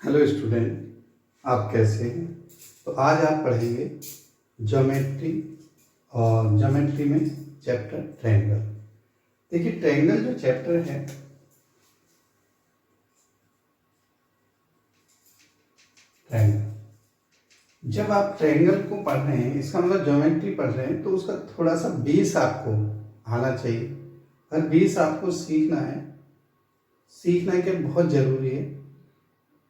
Hello student, आप कैसे हैं? तो आज आप पढ़ेंगे ज्योमेट्री और ज्योमेट्री में चैप्टर ट्रायंगल। देखिए, ट्रायंगल जो चैप्टर है, ट्रायंगल जब आप ट्रायंगल को पढ़ रहे हैं, इसका मतलब ज्योमेट्री पढ़ रहे हैं, तो उसका थोड़ा सा बेस आपको आना चाहिए। और बेस आपको सीखना है, सीखना के बहुत ज़रूरी है।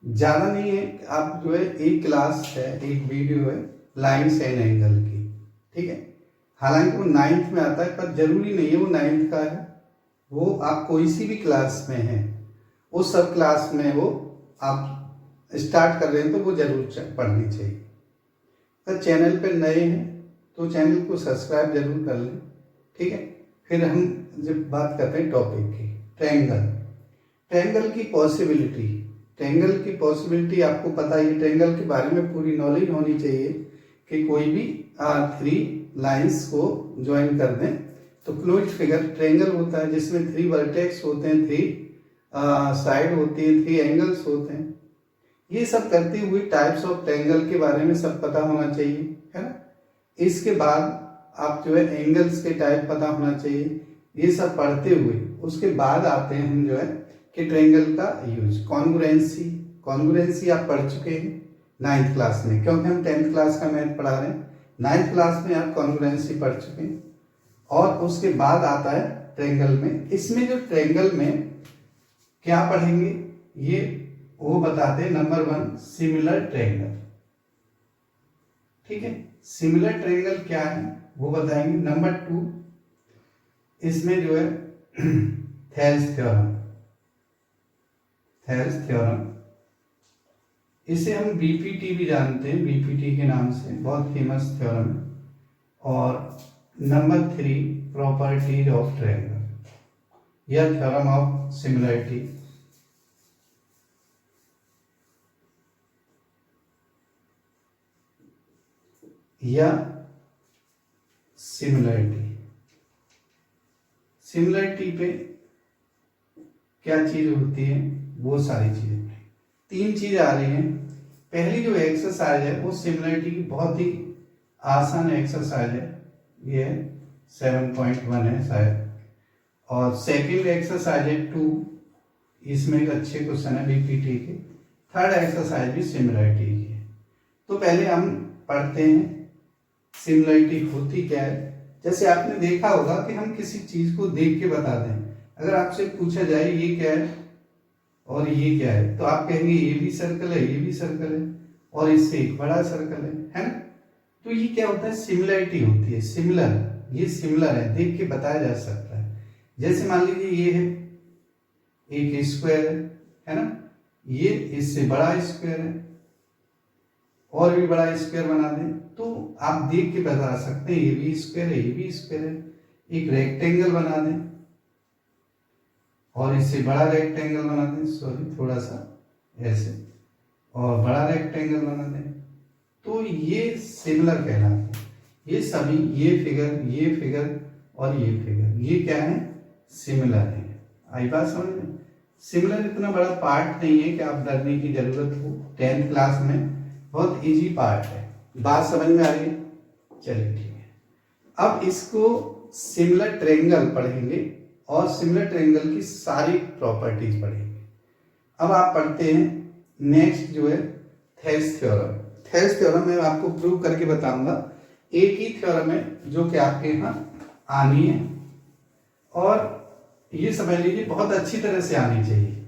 ज़्यादा नहीं है, आप जो है एक क्लास है, एक वीडियो है लाइन्स एंड एंगल की, ठीक है। हालांकि वो 9th में आता है, पर जरूरी नहीं है वो 9th का है। वो आप कोई सी भी क्लास में है, उस सब क्लास में वो आप स्टार्ट कर रहे हैं तो वो जरूर पढ़नी चाहिए। अगर चैनल पर नए हैं तो चैनल को सब्सक्राइब जरूर कर लें, ठीक है। फिर हम जब बात करते हैं टॉपिक की, ट्रायंगल। ट्रायंगल की पॉसिबिलिटी, ट्रायंगल की पॉसिबिलिटी आपको पता है, ट्रायंगल के बारे में पूरी नॉलेज होनी चाहिए कि कोई भी 3 लाइंस को ज्वाइन कर दें तो फ्लूइड फिगर ट्रायंगल होता है, जिसमें 3 वर्टेक्स होते हैं, 3 साइड होती है, 3 एंगल्स होते हैं। ये सब करते हुए टाइप्स ऑफ ट्रायंगल के बारे में सब पता होना चाहिए, है ना। इसके बाद आप जो है एंगल्स के टाइप पता होना चाहिए। ये सब पढ़ते हुए उसके बाद आते हैं हम जो है कि ट्रायंगल का यूज, कॉन्ग्रुएंसी। कॉन्ग्रुएंसी आप पढ़ चुके हैं 9th क्लास में, क्योंकि हम 10th क्लास का मैथ पढ़ा रहे हैं। 9th क्लास में आप कॉन्ग्रुएंसी पढ़ चुके हैं। और उसके बाद आता है ट्रायंगल में। इसमें जो ट्रायंगल में क्या पढ़ेंगे, ये वो बताते हैं। नंबर 1 सिमिलर ट्रायंगल, ठीक है। सिमिलर ट्रायंगल क्या है वो बताएंगे। नंबर 2 इसमें जो है थेल्स थ्योरम, थेल्स थ्योरम, इसे हम बीपीटी भी जानते हैं, बीपीटी के नाम से, बहुत फेमस थ्योरम है। और नंबर 3 प्रॉपर्टीज ऑफ ट्रायंगल या थ्योरम ऑफ सिमिलरिटी। या सिमिलरिटी, सिमिलरिटी पे क्या चीज होती है, वो सारी चीजें। 3 चीज आ रही हैं। पहली जो एक्सरसाइज है वो सिमिलरिटी की बहुत ही आसान एक्सरसाइज है, ये 7.1 है शायद। और सेकंड एक्सरसाइज है 2, इसमें एक अच्छे क्वेश्चन है बीपीटी के। थर्ड एक्सरसाइज भी सिमिलरिटी की है। तो पहले हम पढ़ते हैं सिमिलरिटी होती क्या है। जैसे आपने देखा होगा कि हम किसी चीज को देख के बता दें। अगर आपसे पूछा जाए ये क्या है और ये क्या है, तो आप कहेंगे ये भी सर्कल है, ये भी सर्कल है, और इससे एक बड़ा सर्कल है ना। तो ये क्या होता है, सिमिलरिटी होती है। सिमिलर, ये सिमिलर है, देख के बताया जा सकता है। जैसे मान लीजिए ये है एक स्क्वायर है ना, ये इससे बड़ा स्क्वायर है, और भी बड़ा स्क्वायर बना दें तो आप देख के बता सकते हैं ये भी स्क्वायर है, ये भी स्क्वायर है। एक रेक्टेंगल बना दें और इससे बड़ा रेक्टेंगल बना दें, सॉरी थोड़ा सा ऐसे, और बड़ा रेक्टेंगल बना दें, तो ये सिमिलर कहलाते हैं। ये सभी, ये फिगर और ये फिगर, ये क्या है, सिमिलर है। आई बात समझ में। सिमिलर इतना बड़ा पार्ट नहीं है कि आप डरने की जरूरत हो। 10th क्लास में बहुत इजी पार्ट है। बात समझ में आ रही है? चलिए ठीक है। अब इसको सिमिलर ट्रायंगल पढ़ेंगे और सिमिलर ट्रायंगल की सारी प्रॉपर्टीज पढ़ेंगे। अब आप पढ़ते हैं नेक्स्ट जो है थेल्स थ्योरम। थेल्स थ्योरम मैं आपको प्रूव करके बताऊंगा। एक ही थ्योरम है जो कि आपके यहाँ आनी है, और ये समझ लीजिए बहुत अच्छी तरह से आनी चाहिए।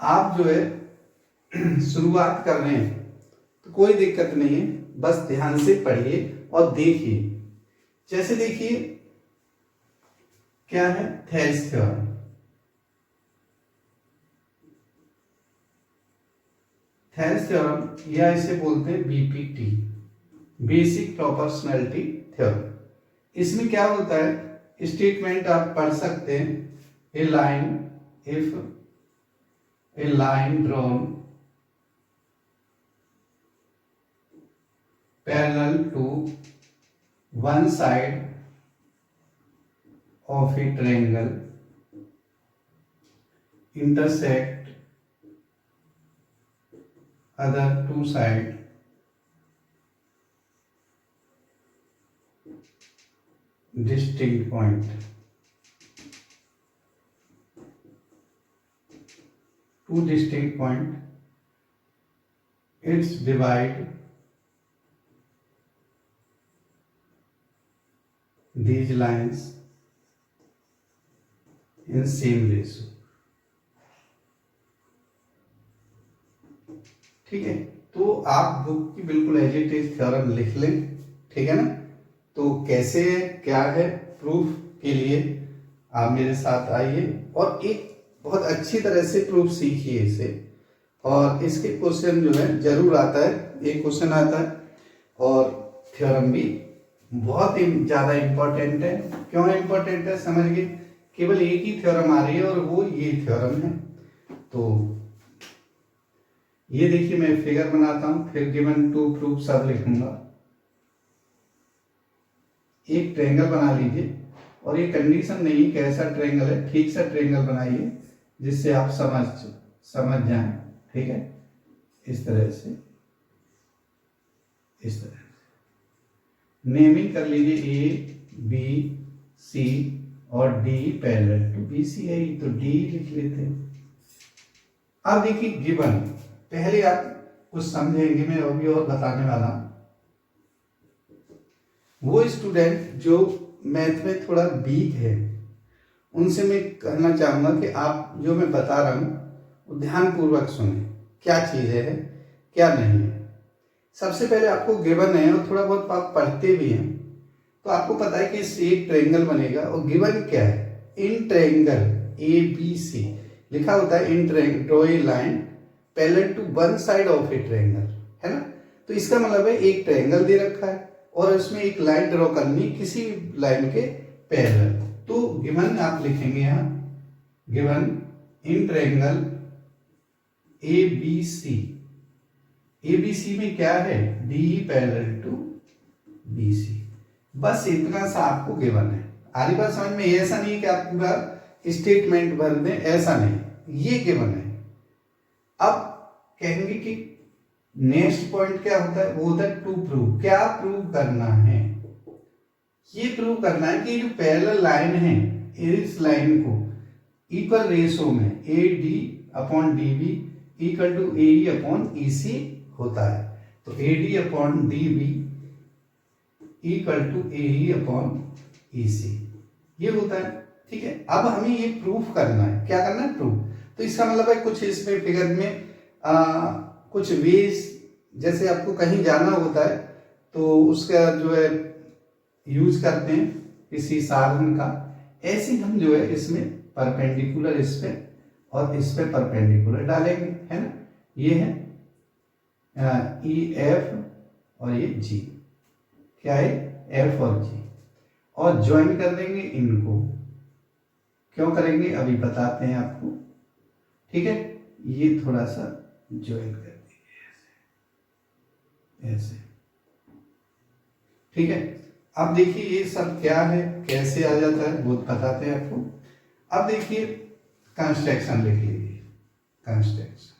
आप जो है शुरुआत कर रहे हैं तो कोई दिक्कत नहीं है, बस ध्यान से पढ़िए और देखिए। जैसे देखिए क्या है, थेल्स थ्योरम। थेल्स थ्योरम या इसे बोलते हैं बीपीटी, बेसिक प्रोपोर्शनैलिटी थ्योरम। इसमें क्या होता है, स्टेटमेंट आप पढ़ सकते हैं। A line, if a line drawn parallel to one side of a triangle intersect other two side distinct point. Two distinct point, its divide these lines in same ratio. ठीक है, तो आप बुक की बिल्कुल एज इट इज थ्योरम लिख लें, ठीक है ना। तो कैसे है, क्या है, प्रूफ के लिए आप मेरे साथ आइए और एक बहुत अच्छी तरह से प्रूफ सीखिए इसे। और इसके क्वेश्चन जो है जरूर आता है, एक क्वेश्चन आता है और थ्योरम भी बहुत ही ज्यादा इंपॉर्टेंट है। क्यों इंपॉर्टेंट है समझिए, केवल एक ही थ्योरम आ रही है और वो ये थ्योरम है। तो ये देखिए मैं फिगर बनाता हूं, फिर गिवन टू प्रूफ सब लिखूंगा। एक ट्रायंगल बना लीजिए और ये कंडीशन नहीं कैसा ट्रायंगल है, ठीक सा ट्रायंगल बनाइए जिससे आप समझ जाएं, ठीक है। इस तरह से, इस तरह से नेमिंग कर लीजिए, ए बी सी और D parallel to B C है तो डी लिख लेते हैं। अब देखिए गिवन, पहले आप कुछ समझेंगे, मैं अभी और बताने वाला हूं। वो स्टूडेंट जो मैथ में थोड़ा वीक है उनसे मैं कहना चाहूंगा कि आप जो मैं बता रहा हूं वो ध्यानपूर्वक सुने, क्या चीज है क्या नहीं है। सबसे पहले आपको गिवन है और थोड़ा बहुत आप पढ़ते भी हैं तो आपको पता है कि इससे एक ट्रायंगल बनेगा और गिवन क्या है, इन ट्रायंगल ए बी सी लिखा होता है, in triangle draw a line parallel to one side of a triangle, है ना। तो इसका मतलब है एक ट्रायंगल दे रखा है और उसमें एक लाइन ड्रॉ करनी किसी लाइन के पैरेलल। तो गिवन आप लिखेंगे यहाँ, given in triangle A B C, A B C में क्या है, D parallel to B C. बस इतना सा आपको गिवन है। आधी बात समझ में, ऐसा नहीं है कि आप पूरा स्टेटमेंट भर दें, ऐसा नहीं, ये गिवन है। अब कहेंगे कि नेक्स्ट पॉइंट क्या होता है, वो होता है टू प्रूव। क्या प्रूव करना है, ये प्रूव करना है कि जो पैरेलल लाइन है इस लाइन को इक्वल रेशो में A D upon D B equal to A E upon E C होता है। तो A D upon D B equal to A E upon E C, ये होता है, ठीक है। अब हमें ये प्रूफ करना है, क्या करना है, प्रूफ। तो इसका मतलब है कुछ इसमें फिगर में कुछ वेज, जैसे आपको कहीं जाना होता है तो उसका जो है यूज करते हैं किसी साधन का, ऐसे हम जो है इसमें परपेंडिकुलर इस पे और इस पे परपेंडिकुलर डालेंगे, है ना। ये है ई एफ और ये जी, क्या है, एफ और जी, और ज्वाइन कर देंगे इनको। क्यों करेंगे अभी बताते हैं आपको, ठीक है। ये थोड़ा सा ज्वाइन कर देंगे ऐसे ऐसे, ठीक है। अब देखिए ये सब क्या है, कैसे आ जाता है वो बताते हैं आपको। अब देखिए कंस्ट्रक्शन लिख लीजिए, कंस्ट्रक्शन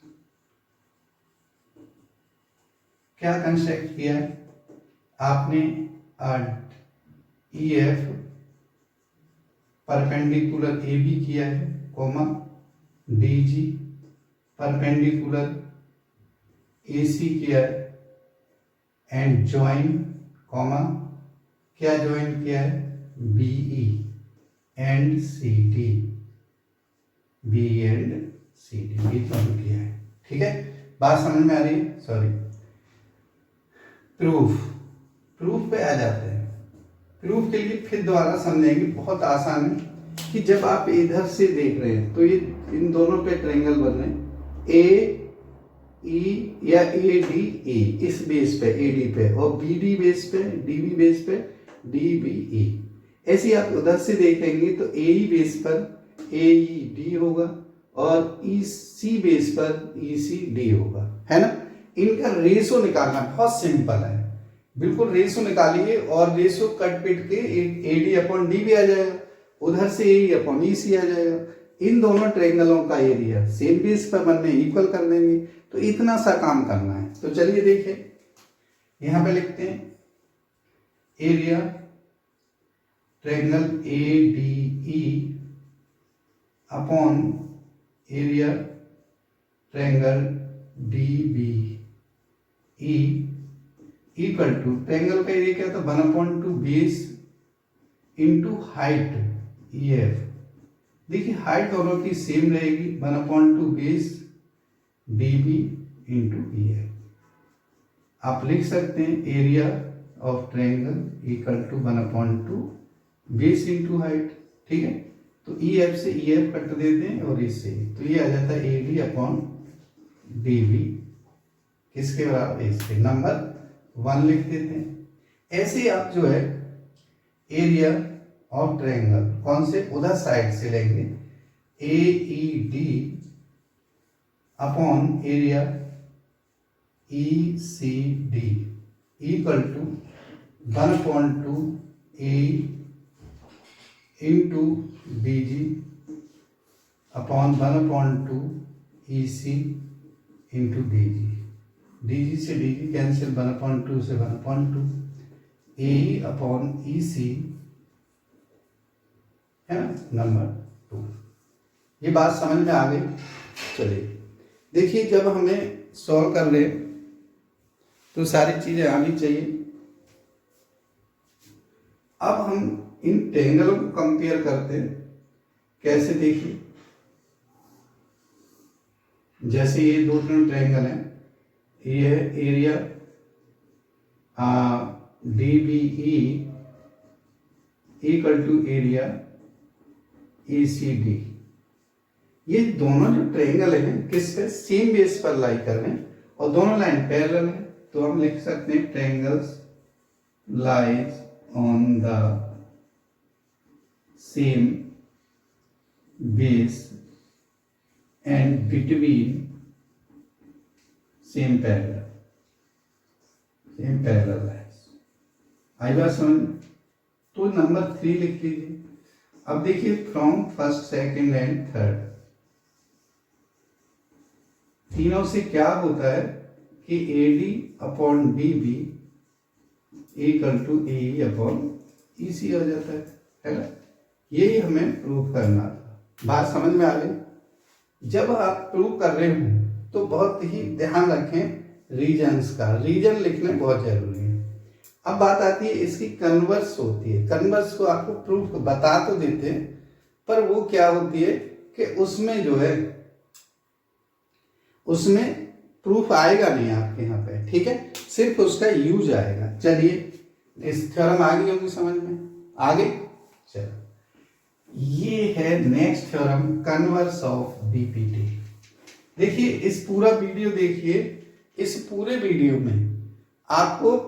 क्या कंस्ट्रक्ट किया है आपने, E F perpendicular A B किया है, comma D G perpendicular A C किया है, एंड ज्वाइन कॉमा क्या ज्वाइन किया है, B E and C D, B and C D ये ज्वाइन किया है, ठीक है। बात समझ में आ रही है, सॉरी। प्रूफ पे आ जाते हैं। प्रूफ के लिए फिर दोबारा समझेंगे, बहुत आसान है कि जब आप इधर से देख रहे हैं तो ये इन दोनों पे ट्रायंगल बन रहे हैं, ए ई या ए डी ई इस बेस पे ए डी पे, और बी डी बेस पे, डी बी बेस पे, डी बी ई। ऐसे आप उधर से देखेंगे तो ए ई बेस पर ए ई डी होगा और ई सी बेस पर ई सी डी होगा, है ना। इनका रेशो निकालना बहुत सिंपल है, बिल्कुल रेशो निकालिए और रेशो कट पिट के ए डी अपॉन डी भी आ जाएगा, उधर से ए अपॉन ई सी आ जाएगा, इन दोनों ट्रायंगलों का एरिया सेम बेस पर बनने इक्वल कर देंगे। तो इतना सा काम करना है। तो चलिए देखिए, यहां पे लिखते हैं area triangle ADE upon area triangle DBE equal to, triangle का एरिया क्या था 1/2 बेस इंटू हाइट EF। देखिए हाइट दोनों की सेम रहेगी 1/2 बेस DB इंटू EF। आप लिख सकते हैं area of triangle equal to 1/2 base into height. ठीक है, तो EF से EF कट देते हैं और इससे तो ये आ जाता है AD अपॉन DB किसके बराबर, इसके नंबर 1 लिख देते हैं। ऐसे आप जो है एरिया ऑफ ट्रायंगल कौन से उधर साइड से लेंगे AED upon area ECD equal to 1/2 AE into BG upon 1/2 EC into DG। DG से DG कैंसिल, 1/2 से 1/2 AE अपॉन EC है ना, नंबर 2। ये बात समझ में आ गई। चलिए देखिए, जब हमें सॉल्व कर रहे तो सारी चीजें आनी चाहिए। अब हम इन ट्रायंगलों को कंपेयर करते हैं। कैसे, देखिए जैसे ये दो ट्रायंगल हैं, ये है area DBE equal to area ECD। ये दोनों जो ट्रायंगल हैं किस पे, सेम बेस पर लाई कर रहे हैं और दोनों लाइन पैरेलल है। तो हम लिख सकते हैं triangles lies on the same base and between same parallel lines. आई बात समझ? तो नंबर 3 लिख लीजिए। अब देखिए from first, second and third, तीनों से क्या होता है कि AD upon DB equal to AE upon EC हो जाता है ना। यही हमें प्रूव करना था। बात समझ में आ गई? जब आप प्रूव कर रहे हो तो बहुत ही ध्यान रखें रीजन्स का, रीजन लिखना बहुत जरूरी है। अब बात आती है इसकी कन्वर्स होती है। कन्वर्स को आपको प्रूफ बता तो देते हैं, पर वो क्या होती है कि उसमें जो है उसमें प्रूफ आएगा नहीं आपके यहाँ पे। ठीक है, सिर्फ उसका यूज आएगा। चलिए इस थ्योरम आ गई होगी समझ में, आगे चलो। ये है next theorem, converse of BPT। देखिए इस पूरा वीडियो देखिए, इस पूरे वीडियो में आपको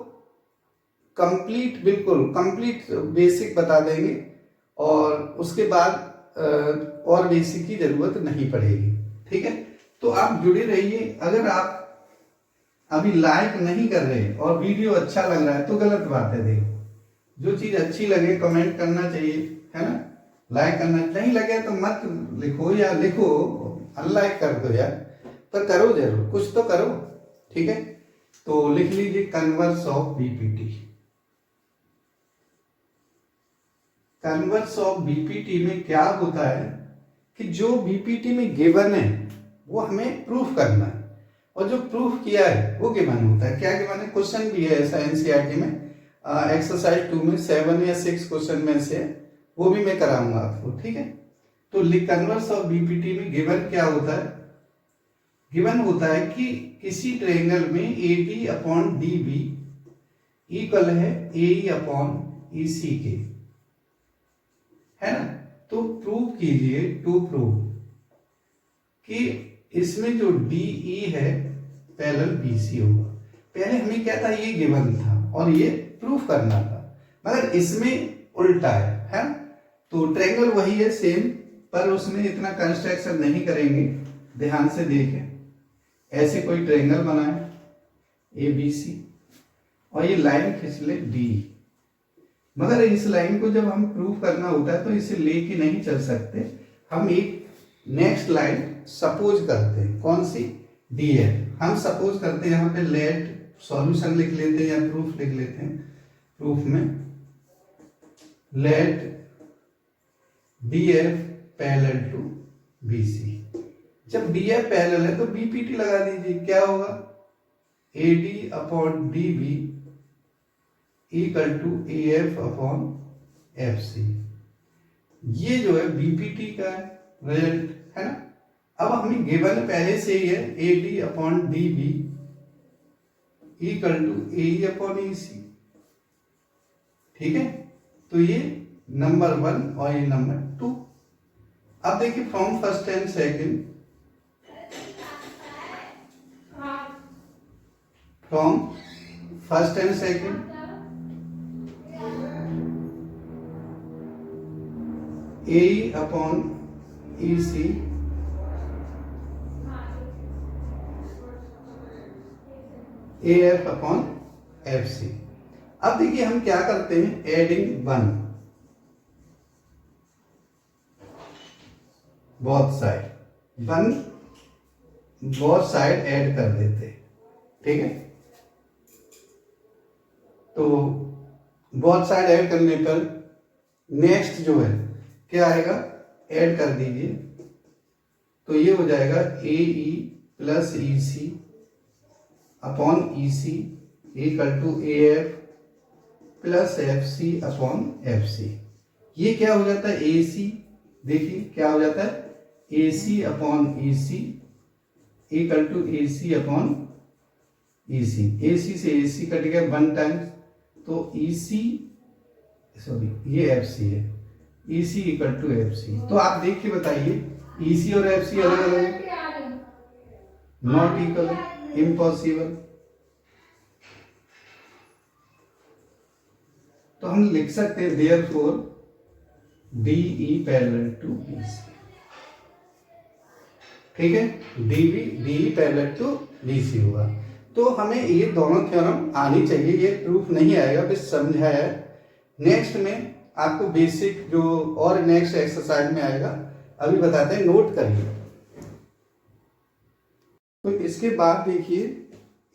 कंप्लीट, बिल्कुल कंप्लीट बेसिक बता देंगे और उसके बाद और बेसिक की जरूरत नहीं पड़ेगी। ठीक है, तो आप जुड़े रहिए। अगर आप अभी लाइक नहीं कर रहे और वीडियो अच्छा लग रहा है तो गलत बात है। देखो, जो चीज अच्छी लगे कमेंट करना चाहिए, है ना, लाइक करना। नहीं लगे तो मत लिखो, या लिखो अनलाइक कर दो यार, पर करो जरूर, कुछ तो करो। ठीक है, तो लिख लीजिए converse of BPT। Converse of BPT में क्या होता है कि जो BPT में गिवन है वो हमें प्रूफ करना है, और जो प्रूफ किया है वो गिवन होता है। क्या गिवन है? क्वेश्चन भी है ऐसा NCERT में, एक्सरसाइज 2 में 7 या 6 क्वेश्चन में से, वो भी मैं कराऊंगा आपको। ठीक है, तो कन्वर्स ऑफ BPT में गिवन क्या होता है? गिवन होता है कि किसी ट्रायंगल में AD अपॉन DB इक्वल है AE अपॉन EC के, है ना। तो प्रूव कीजिए, टू प्रूव कि इसमें जो DE है पैरेलल BC होगा। पहले हमें क्या था, ये गिवन था और ये प्रूफ करना था, मगर इसमें उल्टा है ना। तो ट्रायंगल वही है सेम, पर उसमें इतना कंस्ट्रक्शन नहीं करेंगे। ध्यान से देखें, ऐसे कोई ट्रायंगल बनाए ABC और ये लाइन खींच ले D, मगर इस लाइन को जब हम प्रूफ करना होता है तो इसे लेके नहीं चल सकते। हम एक नेक्स्ट लाइन सपोज करते हैं, कौन सी, डी एफ। हम सपोज करते हैं यहाँ पे लेट सॉल्यूशन लिख लेते हैं या प्रूफ लिख लेते हैं। प्रूफ में let D F parallel to B C. जब डी एफ पैरेलल है तो बीपीटी लगा दीजिए, क्या होगा, A D upon D B equal to A F upon F C. ये जो है बीपीटी का रिजल्ट है ना। अब हमें गिवन पहले से ही है A D upon D B equal to A upon E C, ठीक है। तो ये नंबर 1 और ये नंबर 2। अब देखिए from first and second, from first and second A upon E C A F upon F C. अब देखिए हम क्या करते हैं, adding 1 both side, 1 both side add कर देते हैं, ठीक है। तो बोथ साइड ऐड करने पर नेक्स्ट जो है क्या आएगा, ऐड कर दीजिए, तो ये हो जाएगा A E plus E C upon E C equal to A F plus F C upon F C. ये क्या हो जाता है, ए सी, देखिए क्या हो जाता है, A C upon E C equal to A C upon E C. A C से ए सी कट गया 1 टाइम्स, तो ई सी, सॉरी ये एफ सी है, ई C equal to F C. तो आप देख के बताइए ई सी और एफ सी अलग अलग है, नॉट इक्वल है, इम्पॉसिबल। तो हम लिख सकते हैं therefore D E parallel to B C, ठीक है। D E parallel to B C होगा। तो हमें ये दोनों थ्योरम आनी चाहिए, ये प्रूफ नहीं आएगा, बस समझाया है। नेक्स्ट में आपको बेसिक जो और नेक्स्ट एक्सरसाइज में आएगा, अभी बताते हैं, नोट करिए। तो इसके बाद देखिए,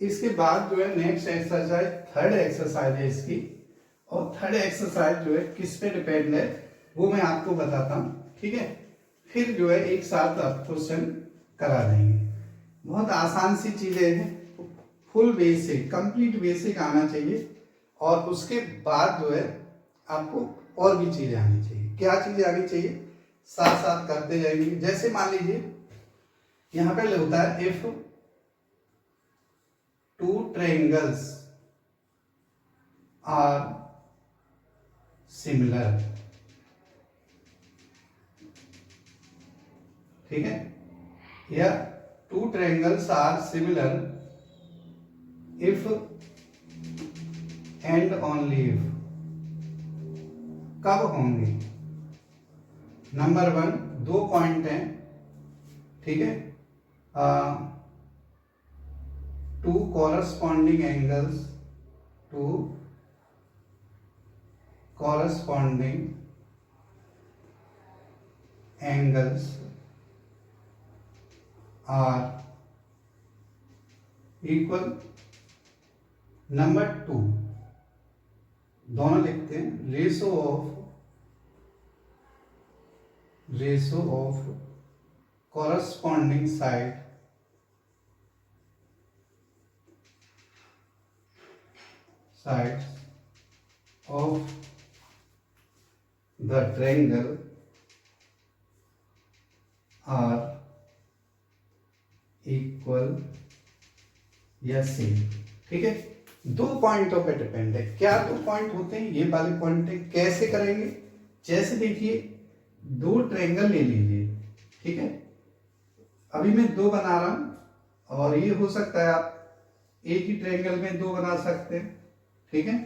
इसके बाद जो है नेक्स्ट एक्सरसाइज, थर्ड एक्सरसाइज है इसकी, और थर्ड एक्सरसाइज जो है किस पे डिपेंड है वो मैं आपको बताता हूँ, ठीक है। फिर जो है एक साथ आप क्वेश्चन करा देंगे। बहुत आसान सी चीजें हैं, फुल बेसिक, कंप्लीट बेसिक आना चाहिए, और उसके बाद जो है आपको और भी चीजें आनी चाहिए। क्या चीजें आनी चाहिए, साथ साथ करते जाएंगे। जैसे मान लीजिए यहां पे होता है इफ 2 triangles आर सिमिलर, ठीक है, या 2 triangles are similar if and only if. कब होंगे, नंबर 1 2 पॉइंट हैं, ठीक है, 2 corresponding angles, 2 corresponding angles are equal। Number 2 दोनों लिखते हैं, ratio of corresponding sides of the triangle are equal या सेम, ठीक है। 2 पॉइंटों पे डिपेंड है। क्या 2 पॉइंट होते हैं, ये वाले पॉइंट है। कैसे करेंगे, जैसे देखिए 2 ट्रायंगल ले लीजिए, ठीक है। अभी मैं 2 बना रहा हूं, और ये हो सकता है आप एक ही ट्रायंगल में 2 बना सकते हैं, ठीक है।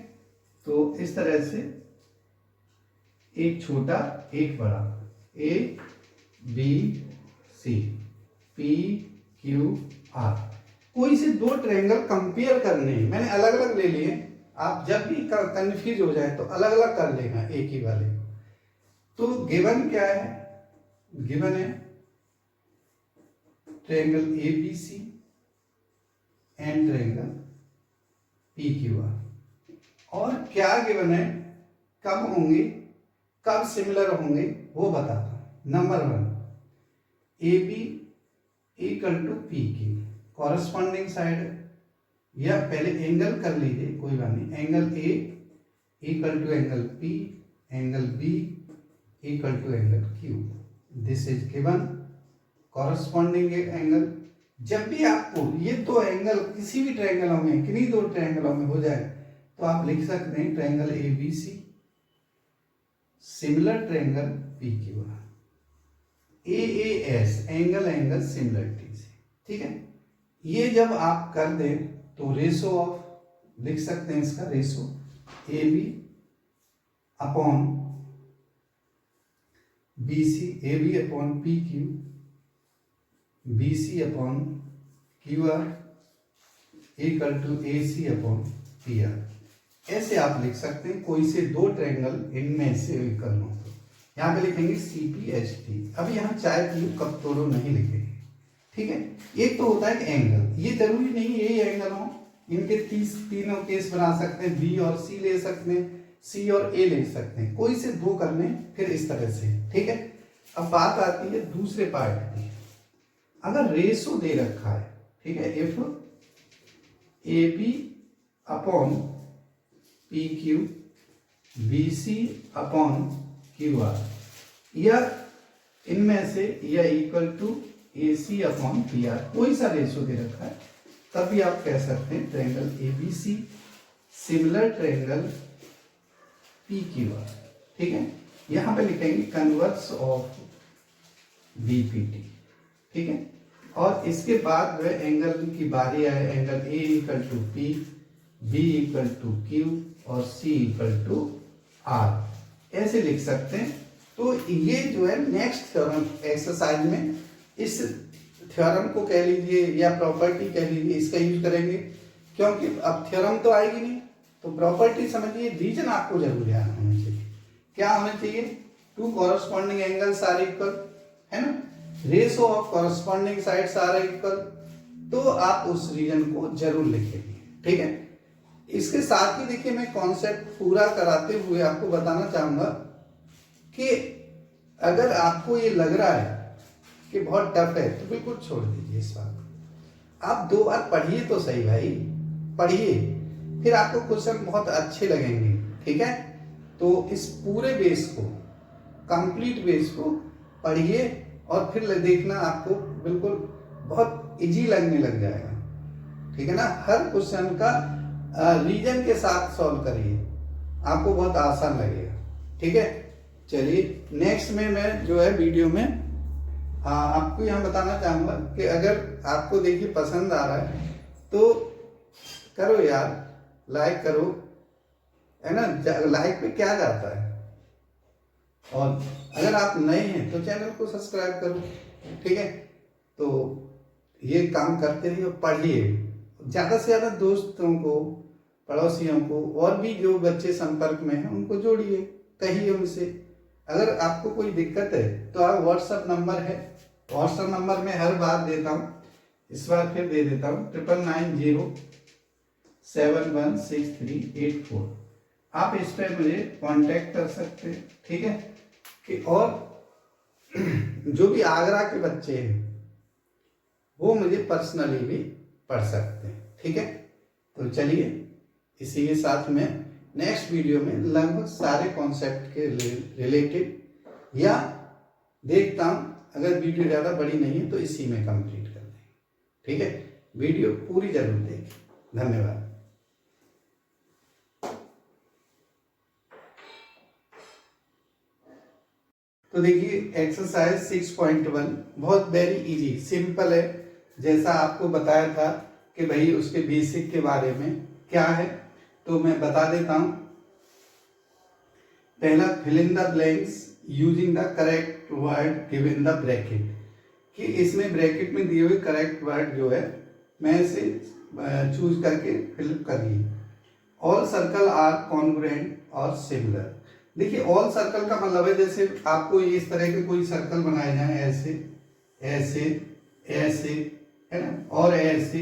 तो इस तरह से एक छोटा एक बड़ा, A B C P Q R. कोई से 2 ट्रायंगल कंपेयर करने हैं, मैंने अलग अलग ले लिए। आप जब भी कंफ्यूज हो जाए तो अलग अलग कर लेना एक ही वाले। तो गिवन क्या है, गिवन है triangle ABC and triangle PQR। और क्या गिवन है, कब होंगे, कब सिमिलर होंगे वो बताता हूं। Number 1, AB equal to PQ, corresponding side, या पहले एंगल कर लीजिए, कोई बात नहीं। Angle A equal to angle P, angle B equal to angle Q, this is given. Corresponding angle, जब भी आपको ये दो एंगल किसी भी ट्रायंगलों में, किन्हीं दो ट्रायंगलों में हो जाए तो आप लिख सकते हैं triangle ABC similar triangle PQR। AAS angle similarity से, ठीक है। ये जब आप कर दें तो रेशो ऑफ लिख सकते हैं, इसका ratio AB upon BC, AB upon PQ, BC upon QR equal to AC upon PR। ऐसे आप लिख सकते हैं, कोई से दो ट्रायंगल इनमें से इक्वल हो तो यहाँ पे लिखेंगे CPHT। अब यहाँ चाय पियो कप तोड़ो नहीं लिखेंगे, ठीक है। एक तो होता है एंगल, ये जरूरी नहीं यही एंगल हो, इनके तीनों केस बना सकते हैं, B और C ले सकते हैं, C और A ले सकते हैं, कोई से दो करने फिर इस तरह से, ठीक है। अब बात आती है दूसरे पार्ट की। अगर रेशो दे रखा है, ठीक है, if AB upon PQ BC upon QR, या इनमें से या equal to AC upon PR, कोई सा रेशो दे रखा है, तब भी आप कह सकते हैं triangle ABC similar triangle PQR, ठीक है। यहां पे लिखेंगे कन्वर्स ऑफ BPT, ठीक है। और इसके बाद जो है एंगल की बारी आए, angle A equal to P, B equal to Q और C इक्वल टू R, ऐसे लिख सकते हैं। तो ये जो है नेक्स्ट थ्योरम एक्सरसाइज में इस थ्योरम को कह लीजिए या प्रॉपर्टी कह लीजिए, इसका यूज करेंगे, क्योंकि अब थ्योरम तो आएगी नहीं तो प्रॉपर्टी समझिए। रीजन आपको जरूर ध्यान होना चाहिए, क्या होना चाहिए, two corresponding angles are equal, है ना, ratio of corresponding sides are equal, तो आप उस रीजन को जरूर लिखेंगे, ठीक है। इसके साथ ही देखिए मैं कॉन्सेप्ट पूरा कराते हुए आपको बताना चाहूंगा कि अगर आपको ये लग रहा है कि बहुत टफ है तो बिल्कुल छोड़ दीजिए इस बात को, आप 2 बार पढ़िए तो सही भाई, पढ़िए, फिर आपको क्वेश्चन बहुत अच्छे लगेंगे, ठीक है। तो इस पूरे बेस को, कंप्लीट बेस को पढ़िए और फिर देखना आपको बिल्कुल बहुत इजी लगने लग जाएगा, ठीक है ना। हर क्वेश्चन का रीजन के साथ सॉल्व करिए, आपको बहुत आसान लगेगा, ठीक है। चलिए नेक्स्ट में मैं जो है वीडियो में आपको यहाँ बताना चाहूंगा कि अगर आपको देखिए पसंद आ रहा है तो करो यार, लाइक करो, है ना, लाइक पे क्या जाता है, और अगर आप नए हैं तो चैनल को सब्सक्राइब करो, ठीक है। तो ये काम करते रहिए, पढ़िए, ज्यादा से ज्यादा दोस्तों को, पड़ोसियों को, और भी जो बच्चे संपर्क में हैं उनको जोड़िए, कहिए उनसे। अगर आपको कोई दिक्कत है तो आप व्हाट्सएप नंबर है, व्हाट्सएप नंबर में हर बार देता हूँ, इस बार फिर दे देता हूँ 9990716384, आप इस पर मुझे कांटेक्ट कर सकते हैं, ठीक है। कि और जो भी आगरा के बच्चे हैं वो मुझे पर्सनली भी पढ़ सकते हैं, ठीक है। तो चलिए इसी के साथ में नेक्स्ट वीडियो में लगभग सारे कॉन्सेप्ट के रिलेटेड या देखता हूं, अगर वीडियो ज़्यादा बड़ी नहीं है तो इसी में कंप्लीट कर देंगे, ठीक है। वीडियो पूरी जरूर देखें, धन्यवाद। तो देखिए एक्सरसाइज 6.1 बहुत वेरी इजी सिंपल है, जैसा आपको बताया था कि भाई उसके बेसिक के बारे में क्या है, तो मैं बता देता हूं। पहला, fill in the blanks using the correct word given the bracket, कि इसमें ब्रैकेट में दिए हुए करेक्ट वर्ड जो है मैं इसे चूज करके फिल करिए। ऑल सर्कल आर कॉन्ग्रुएंट और सिमिलर। देखिए ऑल सर्कल का मतलब है जैसे आपको इस तरह के कोई सर्कल बनाए जाए, ऐसे ऐसे ऐसे, है ना, और ऐसे।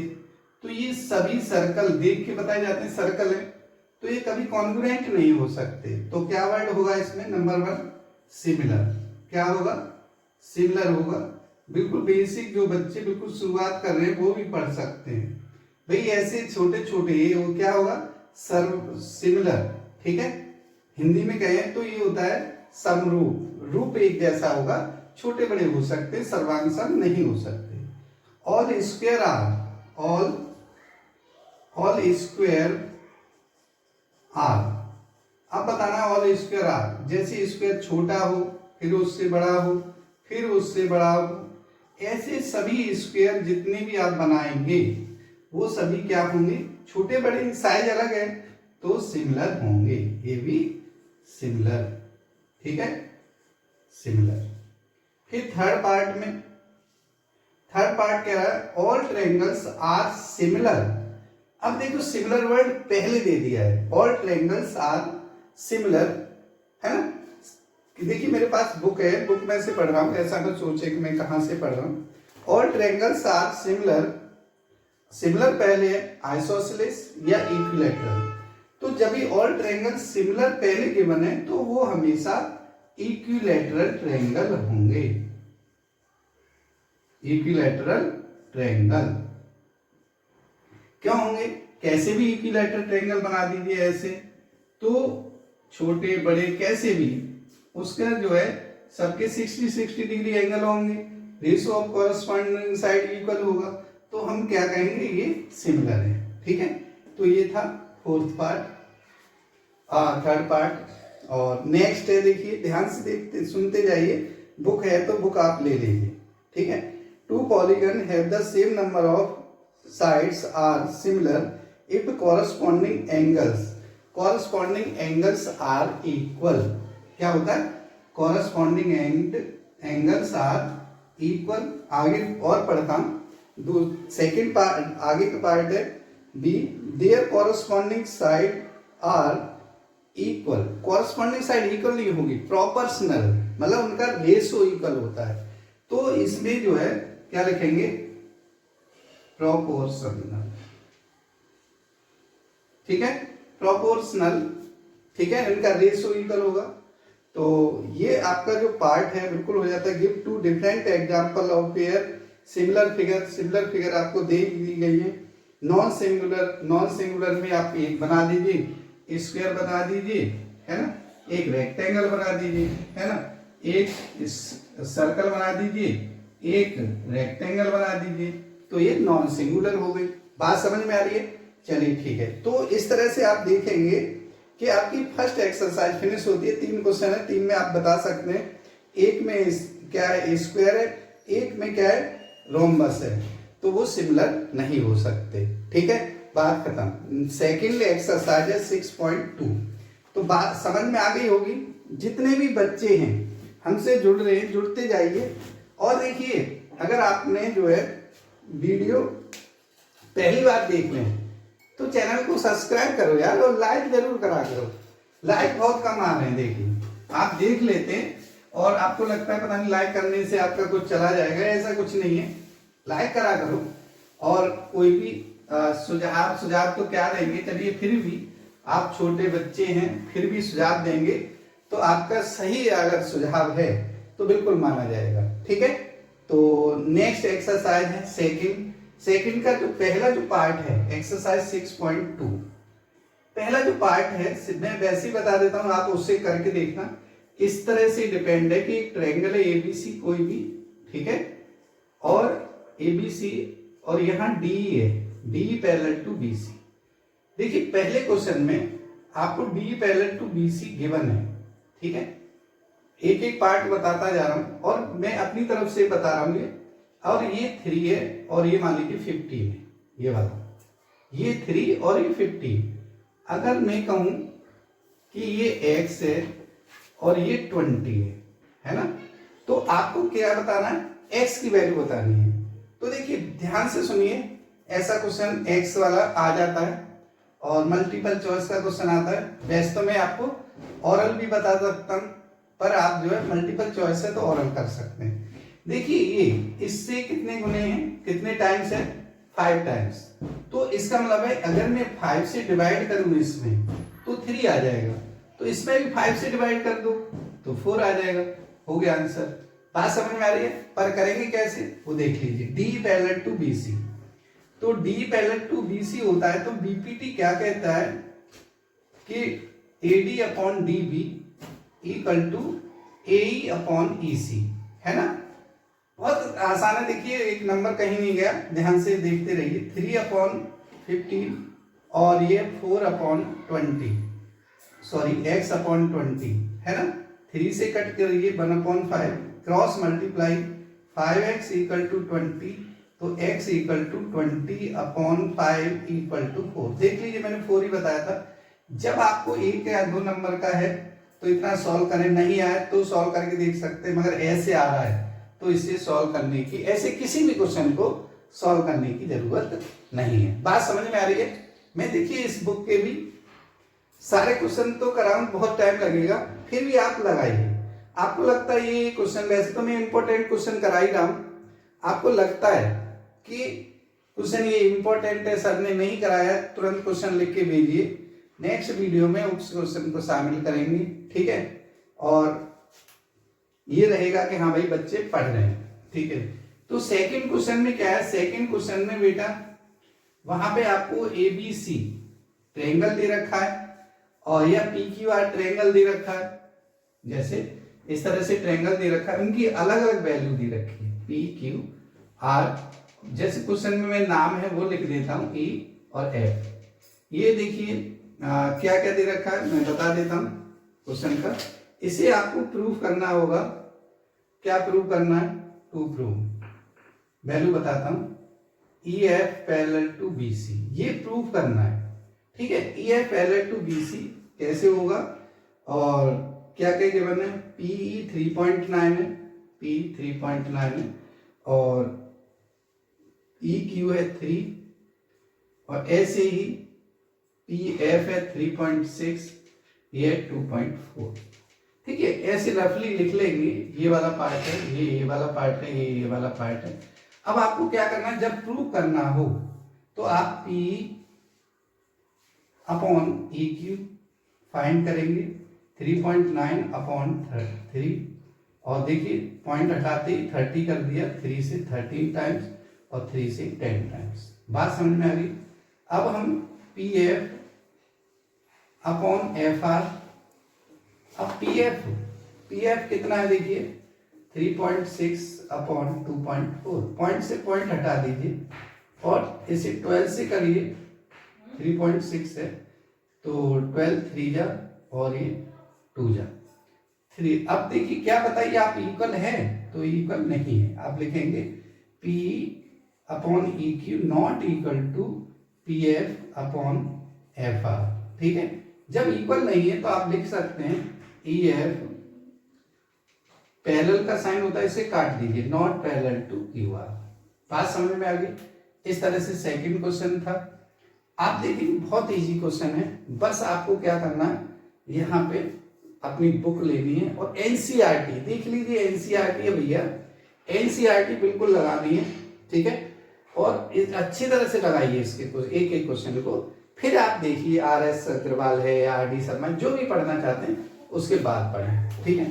तो ये सभी सर्कल देख के बताए जाते हैं सर्कल है, तो ये कभी कॉन्ग्रुएंट नहीं हो सकते। तो क्या वर्ड होगा इसमें? Number 1 similar. क्या होगा? सिमिलर होगा। बिल्कुल बेसिक, जो बच्चे बिल्कुल शुरुआत कर रहे हैं वो भी पढ़ सकते हैं भाई। ऐसे छोटे छोटे वो क्या होगा? सर्व सिमिलर, ठीक है। हिंदी में कहें तो ये होता है समरूप, रूप एक जैसा होगा, छोटे बड़े हो सकते हैं, सर्वांग सम नहीं हो सकते। All square are, all square are. अब बताना ऑल स्क्वायर आर, जैसे स्क्वायर छोटा हो, फिर उससे बड़ा हो, फिर उससे बड़ा हो, ऐसे सभी स्क्वायर जितने भी आप बनाएंगे वो सभी क्या होंगे? छोटे बड़े, साइज अलग है तो सिमिलर होंगे, ये भी सिमिलर, ठीक है, सिमिलर। फिर थर्ड पार्ट क्या है? All triangles are similar. अब देखो सिमिलर वर्ड पहले दे दिया है, ऑल ट्रायंगल्स आर सिमिलर, है ना। देखिए मेरे पास बुक है, बुक में से पढ़ रहा हूं, ऐसा मत सोचे कि मैं कहां से पढ़ रहा हूं। All triangles are similar, similar पहले है आइसोसेलेस या इक्विलैटरल। तो जब भी ऑल ट्रायंगल सिमिलर पहले गिवन है तो वो हमेशा इक्विलैटरल ट्रायंगल होंगे, इक्विलैटरल ट्रायंगल। क्यों होंगे? कैसे भी इक्विलैटरल ट्रायंगल बना दीजिए ऐसे, तो छोटे बड़े कैसे भी उसका जो है सबके 60-60 डिग्री एंगल होंगे, ratio of corresponding side equal होगा, तो हम क्या कहेंगे? ये सिमिलर है, ठीक है। तो ये था फोर्थ पार्ट, थर्ड पार्ट। और नेक्स्ट है, देखिए ध्यान से देखते सुनते जाइए, बुक है तो बुक आप ले लीजिए, ठीक है। Two polygon have the same number of sides are similar if corresponding angles are equal. क्या होता है? Corresponding angles are equal. आगे और पढ़ता हूं, सेकेंड पार्ट, आगे का पार्ट है B, there corresponding side are equal. Corresponding side equal नहीं होगी, प्रोपोर्शनल, मतलब उनका रेशो इक्वल होता है। तो इसमें जो है क्या लिखेंगे? प्रोपोर्शनल, ठीक है, प्रोपोर्शनल, ठीक है, इनका रेशो इक्वल होगा। तो ये आपका जो पार्ट है बिल्कुल हो जाता है। Give two different example of where similar figure आपको दे दी गई है। नॉन सिंगुलर में आप एक बना दीजिए, स्क्वायर बना दीजिए, है ना, एक रेक्टेंगल बना दीजिए, है ना, एक सर्कल बना दीजिए, एक रेक्टेंगल बना दीजिए, तो ये नॉन सिंगुलर हो गई। बात समझ में आ रही है? चलिए ठीक है। तो इस तरह से आप देखेंगे कि आपकी फर्स्ट एक्सरसाइज फिनिश होती है। 3 क्वेश्चन है, 3 में आप बता सकते हैं, एक में क्या है? स्क्वायर है, एक में क्या है? रोम्बस है, तो वो सिमिलर नहीं हो सकते, ठीक है, बात खत्म। सेकेंड एक्सरसाइज है 6.2। तो बात समझ में आ गई होगी। जितने भी बच्चे हैं हमसे जुड़ रहे हैं, जुड़ते जाइए। और देखिए अगर आपने जो है वीडियो पहली बार देख लें तो चैनल को सब्सक्राइब करो यार, और लाइक जरूर करा करो। लाइक बहुत कम आ रहे हैं, देखिए आप देख लेते हैं और आपको लगता है पता नहीं लाइक करने से आपका कुछ चला जाएगा, ऐसा कुछ नहीं है, लाइक करा करो। और कोई भी सुझाव तो क्या देंगे, चलिए फिर भी आप छोटे बच्चे हैं फिर भी सुझाव देंगे, तो आपका सही अगर सुझाव है तो बिल्कुल माना जाएगा, ठीक है। तो नेक्स्ट एक्सरसाइज है सेकंड का जो पहला जो पार्ट है एक्सरसाइज 6.2। पहला जो पार्ट है मैं वैसे ही बता देता हूं, आप उससे करके देखना। इस तरह से डिपेंड है कि एक ट्रायंगल है एबीसी कोई भी, ठीक है, और एबीसी और यहां डी है, डी पैरेलल टू बीसी। देखिए पहले क्वेश्चन में आपको D parallel to BC given है, ठीक है। एक एक पार्ट बताता जा रहा हूं और मैं अपनी तरफ से बता रहा हूं ये। और ये 3 है और ये मान लीजिए 15 है, ये वाला, ये 3 और ये 15। अगर मैं कहूं कि ये x है और ये 20 है ना, तो आपको क्या बताना है? x की वैल्यू बतानी है। तो देखिए ध्यान से सुनिए, ऐसा क्वेश्चन x वाला आ जाता है और मल्टीपल चॉइस का क्वेश्चन आता है। वैसे तो मैं आपको ओरल भी बता सकता हूं, पर आप जो है मल्टीपल चॉइस है तो ओरल कर सकते हैं। देखिए ये इससे कितने गुने हैं, कितने टाइम्स है, 5 टाइम्स। तो इसका मतलब है अगर मैं 5 से डिवाइड करूं इसमें तो 3 आ जाएगा, तो इसमें भी 5 से डिवाइड कर दो तो 4 आ जाएगा। हो गया आंसर। बात समझ में आ रही है? पर करेंगे कैसे वो देख लीजिए। डी पैरेलल टू बीसी, तो डी पैरेलल टू बीसी होता है तो बीपीटी क्या कहता है कि AD upon DB equal to AE upon EC, है ना। बहुत आसान है। देखिए एक नंबर कहीं नहीं गया, ध्यान से देखते रहिए। 3/15 और ये 4/20, सॉरी x अपॉन 20, है ना। 3 से कट करिए 1/5, cross multiply 5x equal to 20, तो x equal to 20/5 equal to 4। देख लीजिए मैंने 4 ही बताया था। जब आपको एक या दो नंबर का है तो इतना सॉल्व करें, नहीं आए तो सॉल्व करके देख सकते हैं, मगर ऐसे आ रहा है तो इसे सॉल्व करने की, ऐसे किसी भी क्वेश्चन को सॉल्व करने की जरूरत नहीं है। बात समझ में आ रही है? मैं देखिए इस बुक के भी सारे क्वेश्चन तो कराऊं, बहुत टाइम लगेगा, फिर भी आप लगाइए। आपको लगता है ये क्वेश्चन, वैसे तो मैं इंपॉर्टेंट क्वेश्चन करा ही रहा हूं, आपको लगता है कि क्वेश्चन ये इंपॉर्टेंट है, सर ने नहीं कराया, तुरंत क्वेश्चन लिख के भेजिए। नेक्स्ट वीडियो में उस क्वेश्चन को शामिल करेंगे, ठीक है। और ये रहेगा कि हाँ भाई बच्चे पढ़ रहे हैं, ठीक है। तो सेकंड क्वेश्चन में क्या है? सेकंड क्वेश्चन में बेटा वहां पे आपको एबीसी ट्रायंगल दे रखा है और या पीक्यूआर ट्रायंगल दे रखा है, जैसे इस तरह से ट्रायंगल दे रखा है, उनकी अलग अलग वैल्यू दे रखी है पीक्यूआर। जैसे क्वेश्चन में मैं नाम है वो लिख देता हूं ई और एफ। ये देखिए क्या क्या दे रखा है मैं बता देता हूं क्वेश्चन का। इसे आपको प्रूव करना होगा। क्या प्रूव करना है? टू प्रूव, वैल्यू बताता हूं, E F parallel to BC, ये प्रूव करना है, ठीक है। E F parallel to BC कैसे होगा और क्या क्या गिवन है? पीई 3.9 है, पी 3.9 है और ई क्यू है 3 और ऐसे ही पी एफ है 3.6, ये 2.4, ठीक है। ऐसे रफली लिख लेंगे, ये वाला पार्ट है, ये वाला पार्ट है, ये वाला पार्ट है। अब आपको क्या करना है, जब प्रूव करना हो तो आप P upon E Q find करेंगे 3.9/3 और देखिए पॉइंट हटाते ही 30 कर दिया, 3 से 13 टाइम्स और 3 से 10 टाइम्स। बात समझ में आ गई? अब हम P F upon F are, अब पी एफ कितना है देखिए 3.6/2.4, पॉइंट से पॉइंट हटा दीजिए और इसे 12 से करिए, 3.6 है तो 12 3 जा और ये 2 जा 3। अब देखिए क्या बताइए, आप इक्वल है तो इक्वल नहीं है, आप लिखेंगे P upon E Q not equal to P F upon F R, ठीक है। जब इक्वल नहीं है तो आप लिख सकते हैं ई एफ, पैरेलल का साइन होता है इसे काट दीजिए, not parallel to Q R. बात समझ में आ गई? इस तरह से सेकंड क्वेश्चन था। आप देखिए बहुत इजी क्वेश्चन है, बस आपको क्या करना है, यहाँ पे अपनी बुक लेनी है और एनसीईआरटी देख लीजिए, एनसीईआरटी है भैया, एनसीईआरटी बिल्कुल लगानी है, ठीक है। और अच्छी तरह से लगाइए इसके एक एक क्वेश्चन को, फिर आप देखिए आर एस अग्रवाल है या आर डी शर्मा, जो भी पढ़ना चाहते हैं उसके बाद पढ़ें, ठीक है।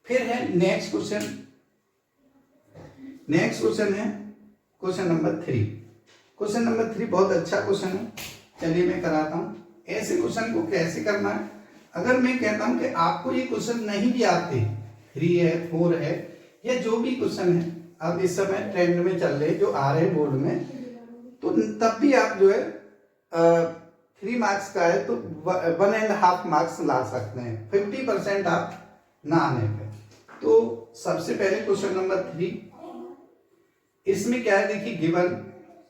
फिर है नेक्स्ट क्वेश्चन। नेक्स्ट क्वेश्चन है क्वेश्चन नंबर 3। क्वेश्चन नंबर 3 बहुत अच्छा क्वेश्चन है, चलिए मैं कराता हूं। ऐसे क्वेश्चन को कैसे करना है, अगर मैं कहता हूं कि आपको ये क्वेश्चन नहीं भी आते, 3 है 4 है या जो भी क्वेश्चन है अब इस समय ट्रेंड में चल रहे जो आ रहे बोर्ड में, तो तब भी आप जो है 3 मार्क्स का है तो 1.5 मार्क्स ला सकते हैं, 50% आप ना आने पे। तो सबसे पहले क्वेश्चन नंबर 3, इसमें क्या है देखिए, गिवन,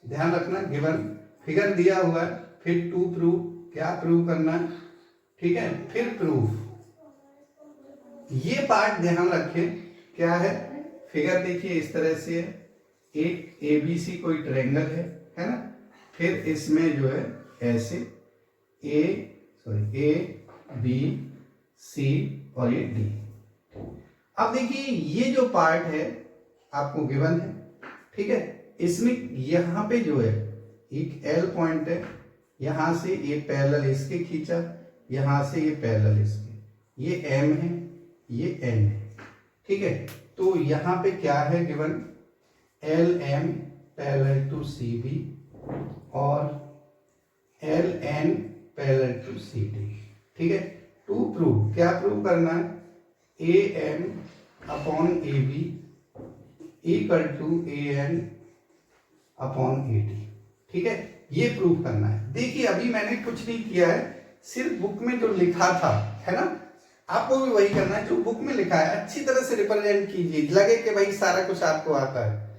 ध्यान रखना गिवन फिगर दिया हुआ है, फिर टू प्रूव, क्या प्रूव करना है, ठीक है, फिर प्रूफ। ये पार्ट ध्यान रखें, क्या है, फिगर देखिए इस तरह से है, एक एबीसी कोई ट्रायंगल है ना, फिर इसमें जो है ऐसे ए बी सी और ये डी। अब देखिए ये जो पार्ट है आपको गिवन है, ठीक है। इसमें यहाँ पे जो है एक एल पॉइंट है, यहाँ से ये पैरेलल इसके खींचा, यहाँ से ये पैरेलल इसके, ये एम है, ये एन है, ठीक है। तो यहाँ पे क्या है given, L M parallel to C B और L N parallel to C D, ठीक है। टू प्रूव, क्या प्रूव करना है, A M upon A B equal to A N upon A D, ठीक है, ये प्रूव करना है। देखिए अभी मैंने कुछ नहीं किया है, सिर्फ बुक में जो लिखा था, है ना, आपको भी वही करना है जो बुक में लिखा है। अच्छी तरह से रिप्रेजेंट कीजिए, लगे कि भाई सारा कुछ आपको आता है,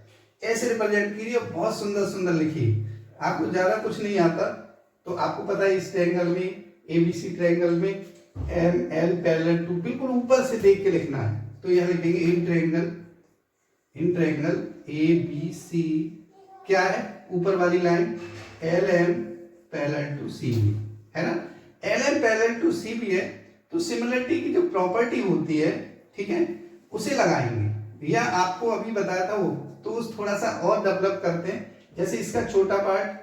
ऐसे रिप्रेजेंट कीजिए, बहुत सुंदर सुंदर लिखिए। आपको ज्यादा कुछ नहीं आता तो आपको पता है इस ट्रायंगल में, एबीसी ट्रायंगल में एम एल पैरेलल टू, बिल्कुल ऊपर से देख के लिखना है। तो यह लिखेंगे इन ट्रायंगल ए बी सी, क्या है ऊपर वाली line, L M parallel to C B, है ना। L M parallel to C B है तो सिमिलरिटी की जो प्रॉपर्टी होती है, ठीक है, उसे लगाएंगे। या आपको अभी बताया था वो, तो उस थोड़ा सा और डेवलप करते हैं। जैसे इसका छोटा पार्ट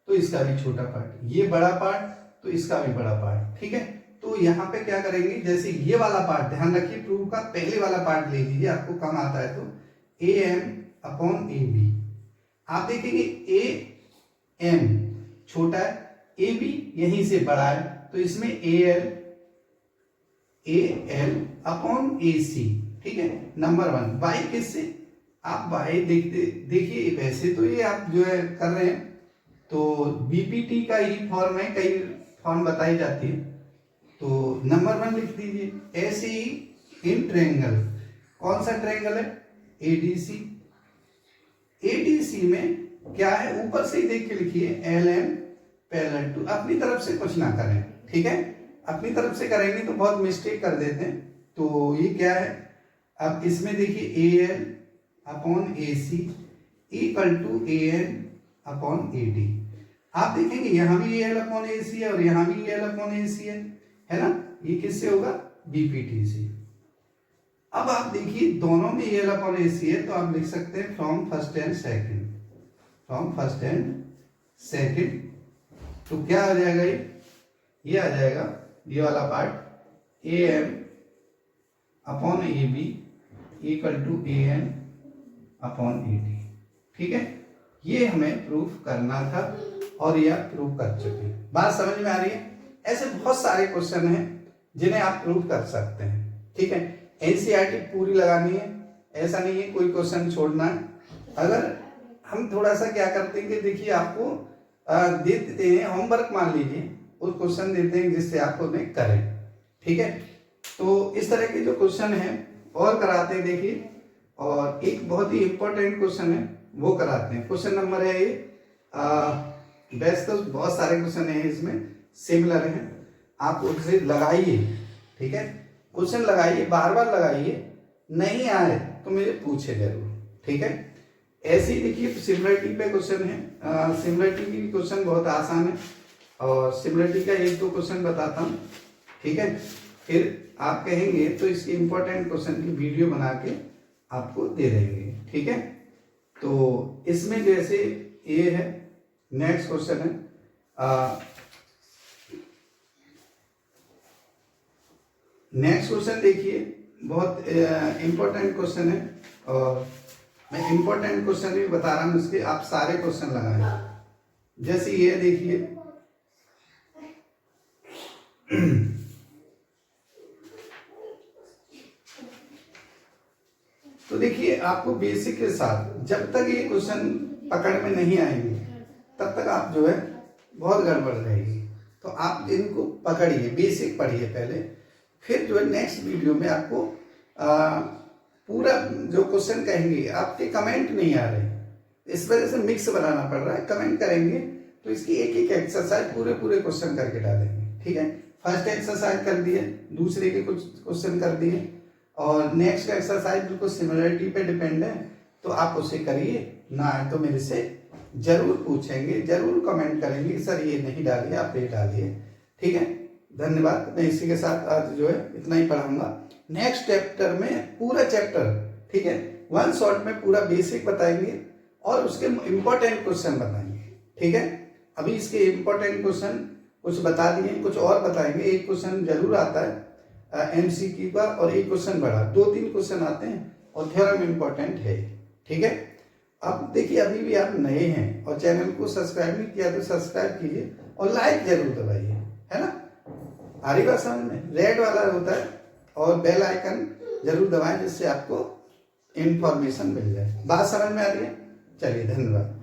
तो इसका भी छोटा पार्ट, ये बड़ा पार्ट तो इसका भी बड़ा पार्ट, ठीक है। तो यहाँ पे क्या करेंगे, जैसे ये वाला पार्ट ध्यान रखिए, प्रूफ का पहले वाला पार्ट ले लीजिए, आपको कम आता है तो A M upon A B, आप देखेंगे ए एम छोटा है, ए बी यहीं से बड़ा है, तो इसमें ए एल अपॉन ए सी, ठीक है। नंबर 1 बाई किससे, आप बाई देखिए वैसे तो ये आप जो है कर रहे हैं तो बीपीटी का ही फॉर्म है, कई फॉर्म बताई जाती है। तो नंबर 1 लिख दीजिए, ऐसे ही इन ट्रायंगल, कौन सा ट्रायंगल है, एडीसी। एडीसी में क्या है, ऊपर से ही देख के लिखिए एल एम पैरेलल टू, अपनी तरफ से कुछ ना करें, ठीक है। अपनी तरफ से करेंगे तो बहुत मिस्टेक कर देते हैं। तो ये क्या है, अब इसमें देखिए A L upon A C equal to A N upon A D. आप देखेंगे यहाँ भी ए एल अपॉन ए सी है और यहाँ भी ए एल अपॉन ए सी है ना। ये किससे होगा, बीपीटी से। अब आप देखिए दोनों में ए एल अपॉन ए सी है, तो आप लिख सकते हैं फ्रॉम फर्स्ट एंड सेकेंड, तो क्या आ जाएगा, ये आ जाएगा, ये वाला part A M upon A B equal to A N upon A D, ठीक है। ये हमें प्रूफ करना था और यह प्रूफ कर चुके हैं। बात समझ में आ रही है। ऐसे बहुत सारे क्वेश्चन हैं जिन्हें आप प्रूफ कर सकते हैं, ठीक है। एनसीईआरटी पूरी लगानी है, ऐसा नहीं है कोई क्वेश्चन छोड़ना है। अगर हम थोड़ा सा क्या करते हैं कि देखिए आपको दे देते हैं होमवर्क, मान लीजिए उस क्वेश्चन देते हैं जिससे आप उन्हें करें, ठीक है। तो इस तरह के जो क्वेश्चन हैं और कराते हैं, देखिए। और एक बहुत ही इंपॉर्टेंट क्वेश्चन है वो कराते हैं, क्वेश्चन नंबर है ये, वैसे तो बहुत सारे क्वेश्चन हैं इसमें सिमिलर हैं, आप उसे लगाइए, ठीक है। क्वेश्चन लगाइए, बार बार लगाइए, नहीं आए तो मुझे पूछे जरूर, ठीक है। ऐसे ही देखिए सिमिलरिटी पे क्वेश्चन है, सिमिलरिटी की क्वेश्चन बहुत आसान है और सिमिलरिटी का 1-2 क्वेश्चन बताता हूँ, ठीक है। फिर आप कहेंगे तो इसकी इंपॉर्टेंट क्वेश्चन की वीडियो बना के आपको दे देंगे, ठीक है। तो इसमें जैसे ये है, नेक्स्ट क्वेश्चन है, नेक्स्ट क्वेश्चन देखिए, बहुत इंपॉर्टेंट क्वेश्चन है और मैं इंपॉर्टेंट क्वेश्चन भी बता रहा हूँ, इसके आप सारे क्वेश्चन लगाएं। जैसे ये देखिए, तो देखिए आपको बेसिक के साथ जब तक ये क्वेश्चन पकड़ में नहीं आएंगे तब तक आप जो है बहुत गड़बड़ रहेगी। तो आप इनको पकड़िए, बेसिक पढ़िए पहले, फिर जो है नेक्स्ट वीडियो में आपको पूरा जो क्वेश्चन कहेंगे, आपके कमेंट नहीं आ रहे, इस वजह से मिक्स बनाना पड़ रहा है। कमेंट करेंगे तो इसकी एक एक एक्सरसाइज पूरे क्वेश्चन करके डालेंगे, ठीक है। फर्स्ट एक्सरसाइज कर दिए, दूसरे के कुछ क्वेश्चन कर दिए और नेक्स्ट एक्सरसाइज बिल्कुल सिमिलरिटी पे डिपेंड है, तो आप उसे करिए। ना आए तो मेरे से जरूर पूछेंगे, जरूर कमेंट करेंगे, सर ये नहीं डालिए, आप ये डालिए, ठीक है। धन्यवाद। मैं इसी के साथ आज जो है इतना ही पढ़ाऊंगा। नेक्स्ट चैप्टर में पूरा चैप्टर, ठीक है, वन शॉट में पूरा बेसिक बताएंगे और उसके इम्पोर्टेंट क्वेश्चन बताएंगे। ठीक है, अभी इसके इम्पोर्टेंट क्वेश्चन कुछ बता दिए, कुछ और बताएंगे। एक क्वेश्चन जरूर आता है एमसीक्यू का और एक क्वेश्चन बड़ा, 2-3 क्वेश्चन आते हैं और थ्योरम इम्पोर्टेंट है। ठीक है, अब देखिए अभी भी आप नए हैं और चैनल को सब्सक्राइब नहीं किया तो सब्सक्राइब कीजिए और लाइक जरूर दबाइए, है ना। आ रही बात समझ में, रेड वाला होता है और बेल आइकन जरूर दबाएं जिससे आपको इंफॉर्मेशन मिल जाए। बात समझ में आ रही है? चलिए धन्यवाद।